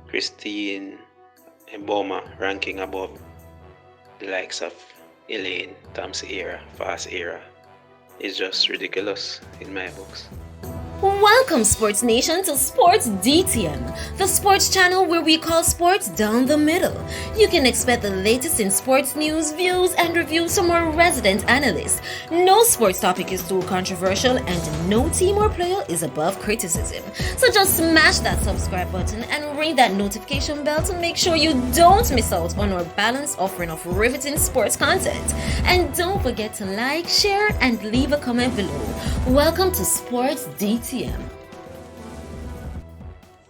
Christine Mboma ranking above the likes of Elaine Thompson-Herah, Fast Era is just ridiculous in my books. Welcome, Sports Nation, to Sports DTM, the sports channel where we call sports down the middle. You can expect the latest in sports news, views, and reviews from our resident analysts. No sports topic is too controversial, and no team or player is above criticism. So just smash that subscribe button and ring that notification bell to make sure you don't miss out on our balanced offering of riveting sports content. And don't forget to like, share, and leave a comment below. Welcome to Sports DTM.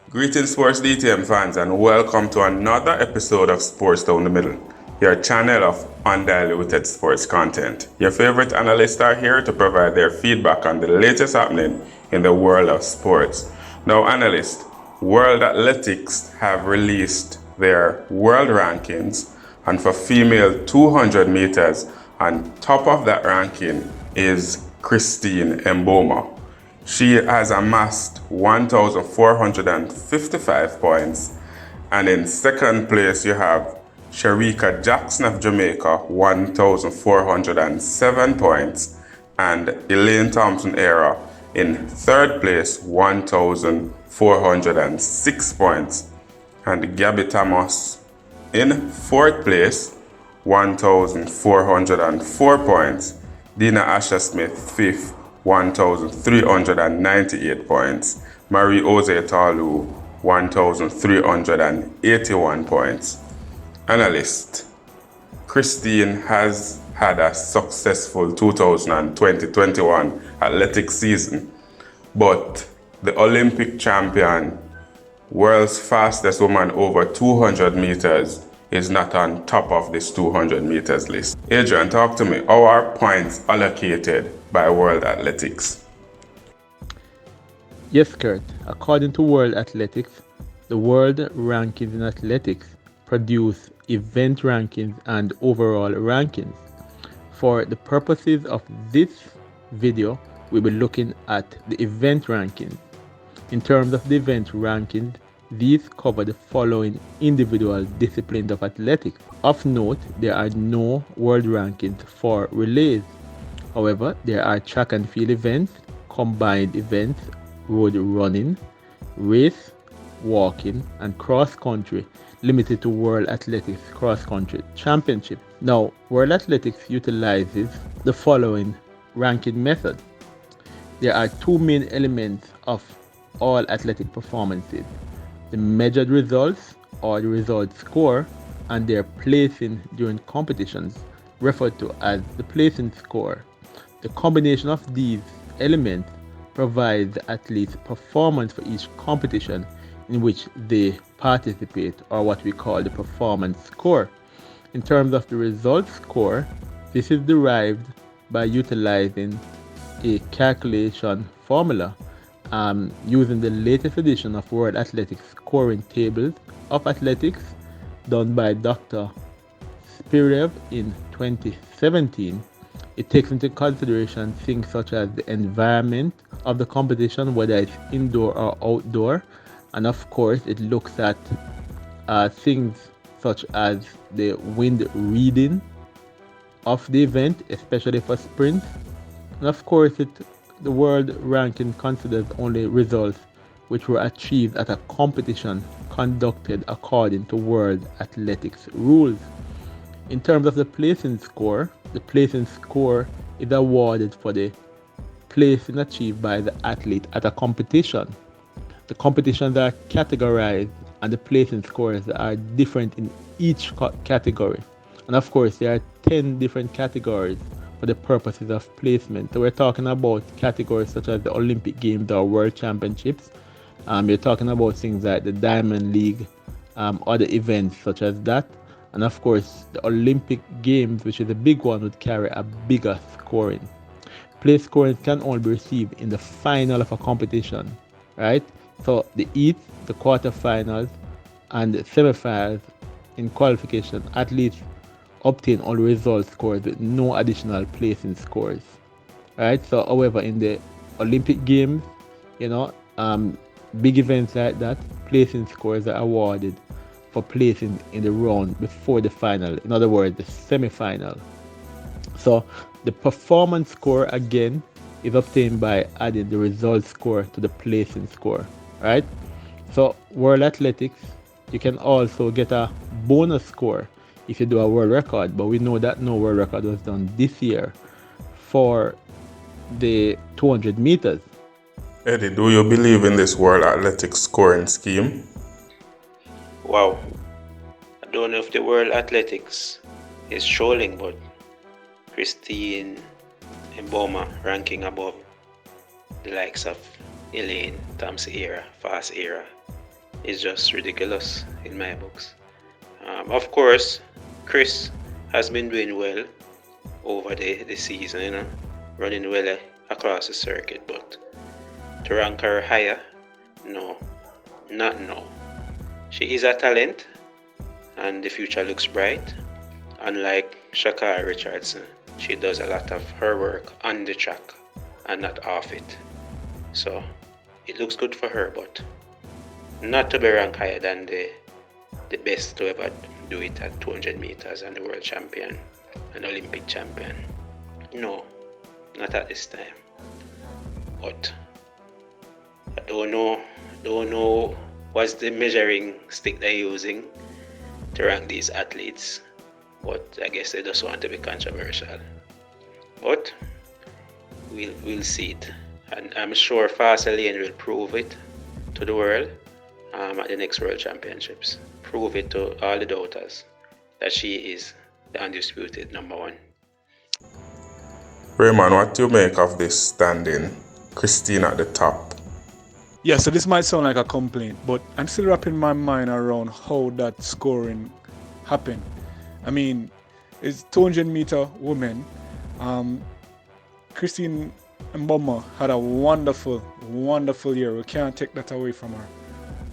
Greetings Sports DTM fans, and welcome to another episode of Sports Down the Middle, your channel of undiluted sports content. Your favorite analysts are here to provide their feedback on the latest happening in the world of sports. Now analysts, World Athletics have released their world rankings, and for female 200 meters, on top of that ranking is Christine Mboma. She has amassed 1,455 points, and in second place you have Shericka Jackson of Jamaica, 1,407 points, and Elaine Thompson-Herah in third place, 1,406 points, and Gabby Thomas in fourth place, 1,404 points, Dina Asher Smith fifth, 1,398 points. Marie Ose Talu, 1,381 points. Analyst, Christine has had a successful 2020-21 athletics season, but the Olympic champion, world's fastest woman over 200 meters, is not on top of this 200 meters list. Adrian, talk to me. How are points allocated by World Athletics? Yes, Kurt. According to World Athletics, the world rankings in athletics produce event rankings and overall rankings. For the purposes of this video, we'll be looking at the event rankings. In terms of the event rankings, these cover the following individual disciplines of athletics. Of note, there are no world rankings for relays. However, there are track and field events, combined events, road running, race, walking, and cross country, limited to World Athletics Cross Country Championship. Now, World Athletics utilizes the following ranking method. There are two main elements of all athletic performances: the measured results, or the result score, and their placing during competitions, referred to as the placing score. The combination of these elements provides the athlete's performance for each competition in which they participate, or what we call the performance score. In terms of the result score, this is derived by utilizing a calculation formula using the latest edition of World Athletics scoring tables of athletics done by Dr. Spirev in 2017. It takes into consideration things such as the environment of the competition, whether it's indoor or outdoor, and of course it looks at things such as the wind reading of the event, especially for sprints, and of course the world ranking considers only results which were achieved at a competition conducted according to World Athletics rules. In terms of the placing score, the placing score is awarded for the placing achieved by the athlete at a competition. The competitions are categorized and the placing scores are different in each category. And of course, there are 10 different categories for the purposes of placement. So we're talking about categories such as the Olympic Games or World Championships. You're talking about things like the Diamond League, other events such as that. And of course, the Olympic Games, which is a big one, would carry a bigger scoring. Place scoring can only be received in the final of a competition, right? So the heats, the quarterfinals, and the semifinals in qualification, athletes obtain all result scores with no additional placing scores, right? So however, in the Olympic Games, Big events like that, placing scores are awarded for placing in the round before the final, in other words, the semi-final. So the performance score again is obtained by adding the result score to the placing score, right? So World Athletics, you can also get a bonus score if you do a world record, but we know that no world record was done this year for the 200 meters. Eddie, do you believe in this World Athletics scoring scheme? Wow. I don't know if the World Athletics is trolling, but Christine Mboma ranking above the likes of Elaine Thompson-Herah, fast era, is just ridiculous in my books. Of course, Chris has been doing well over the season, running well across the circuit, but to rank her higher, no, not no. She is a talent, and the future looks bright. Unlike Sha'Carri Richardson, she does a lot of her work on the track and not off it. So it looks good for her, but not to be ranked higher than the best to ever do it at 200 meters and the world champion and Olympic champion. No, not at this time. But I don't know what's the measuring stick they're using to rank these athletes, but I guess they just want to be controversial. But we'll see it, and I'm sure Fast Elaine will prove it to the world at the next World Championships. Prove it to all the doubters that she is the undisputed number one. Raymond, what do you make of this standing? Christine at the top. Yeah, so this might sound like a complaint, but I'm still wrapping my mind around how that scoring happened. I mean, it's 200-meter women. Christine Mboma had a wonderful year. We can't take that away from her.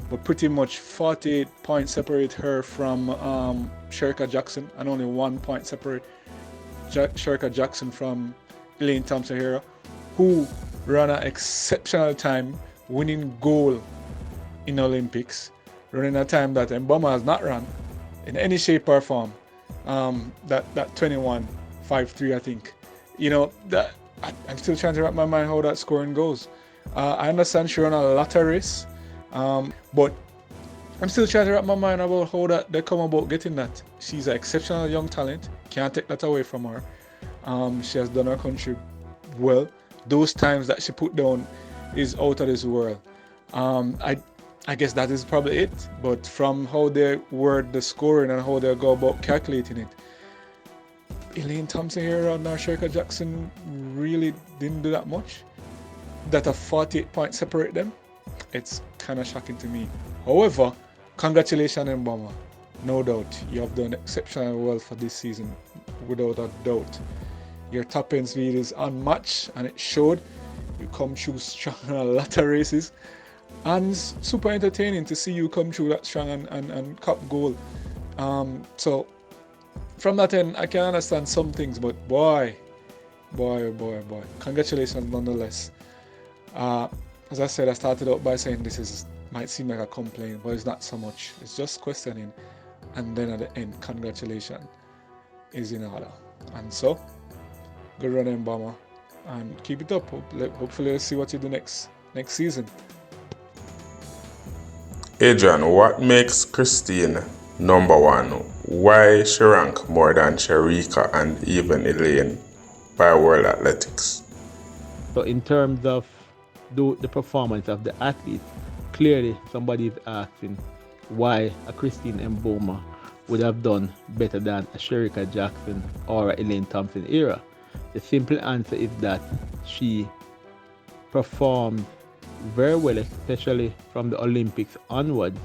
But pretty much 48 points separate her from Shericka Jackson, and only 1 point separate Shericka Jackson from Elaine Thompson-Herah, who ran an exceptional time, winning gold in Olympics, running a time that Mboma has not run in any shape or form. That 21.53, I think. That I'm still trying to wrap my mind how that scoring goes. I understand she ran a lot of race, but I'm still trying to wrap my mind about how that they come about getting that. She's an exceptional young talent. Can't take that away from her. She has done her country well. Those times that she put down is out of this world. I guess that is probably it. But from how they word the scoring and how they go about calculating it, Elaine Thompson-Herah and Shericka Jackson really didn't do that much. That a 48 points separate them, it's kind of shocking to me. However, congratulations, Mboma. No doubt, you have done exceptionally well for this season, without a doubt. Your top end speed is unmatched, and it showed. You come through strong in a lot of races, and it's super entertaining to see you come through that strong and cop gold. So from that end, I can understand some things, but boy, congratulations nonetheless. As I said, I started out by saying this might seem like a complaint, but it's not so much. It's just questioning, and then at the end, congratulations is in order. And so, good run, Mboma, and keep it up. Hopefully, we'll see what you do next season. Adrian, what makes Christine number one? Why she rank more than Shericka and even Elaine by World Athletics? So in terms of the performance of the athletes, clearly somebody is asking why a Christine Mboma would have done better than a Shericka Jackson or a Elaine Thompson-Herah. The simple answer is that she performed very well, especially from the Olympics onwards,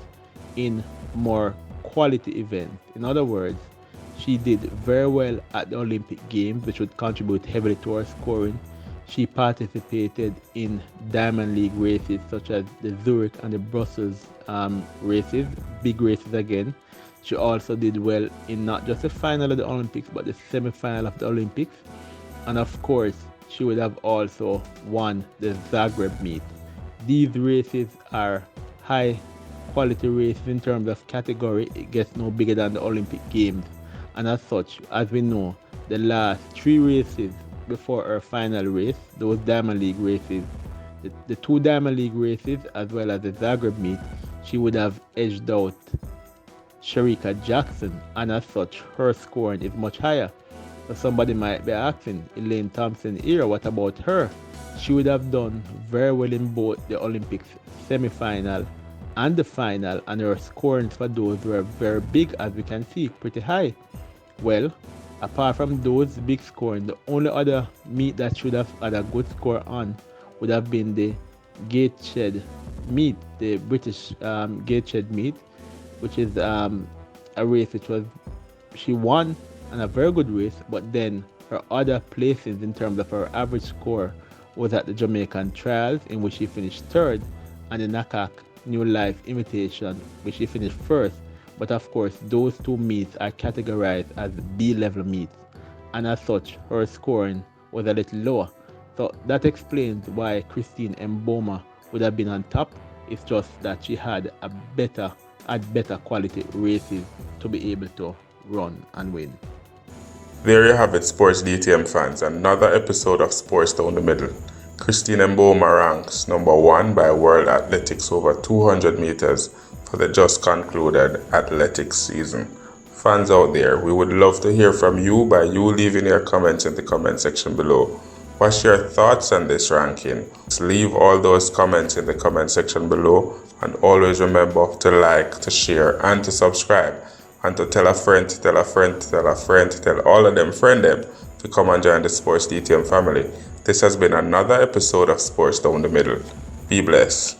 in more quality events. In other words, she did very well at the Olympic Games, which would contribute heavily to her scoring. She participated in Diamond League races such as the Zurich and the Brussels races, big races again. She also did well in not just the final of the Olympics, but the semi-final of the Olympics. And of course, she would have also won the Zagreb meet These races are high quality races in terms of category. It gets no bigger than the Olympic Games. And as such, as we know, the last 3 races before her final race, those Diamond League races, the 2 Diamond League races as well as the Zagreb meet, she would have edged out Shericka Jackson, and as such, her scoring is much higher. So somebody might be asking, Elaine Thompson-Herah, what about her? She would have done very well in both the Olympics semi-final and the final, and her scoring for those were very big, as we can see, pretty high. Well, apart from those big scoring, the only other meet that should have had a good score on would have been the Gateshead meet, the British Gateshead meet, which is a race which was, she won, and a very good race, but then her other places in terms of her average score was at the Jamaican trials, in which she finished 3rd, and the NACAC New Life Invitation, which she finished 1st. But of course, those 2 meets are categorized as B-level meets, and as such, her scoring was a little lower. So that explains why Christine Mboma would have been on top. It's just that she had better quality races to be able to run and win. There you have it, sports DTM fans. Another episode of Sports Down the Middle. Christine Mboma ranks number 1 by World Athletics over 200 meters for the just concluded athletics season. Fans out there, we would love to hear from you by you leaving your comments in the comment section below. What's your thoughts on this ranking? Just leave all those comments in the comment section below, and always remember to like, to share, and to subscribe, and to tell a friend, tell a friend, tell a friend, tell all of them, friend them, to come and join the Sports DTM family. This has been another episode of Sports Down the Middle. Be blessed.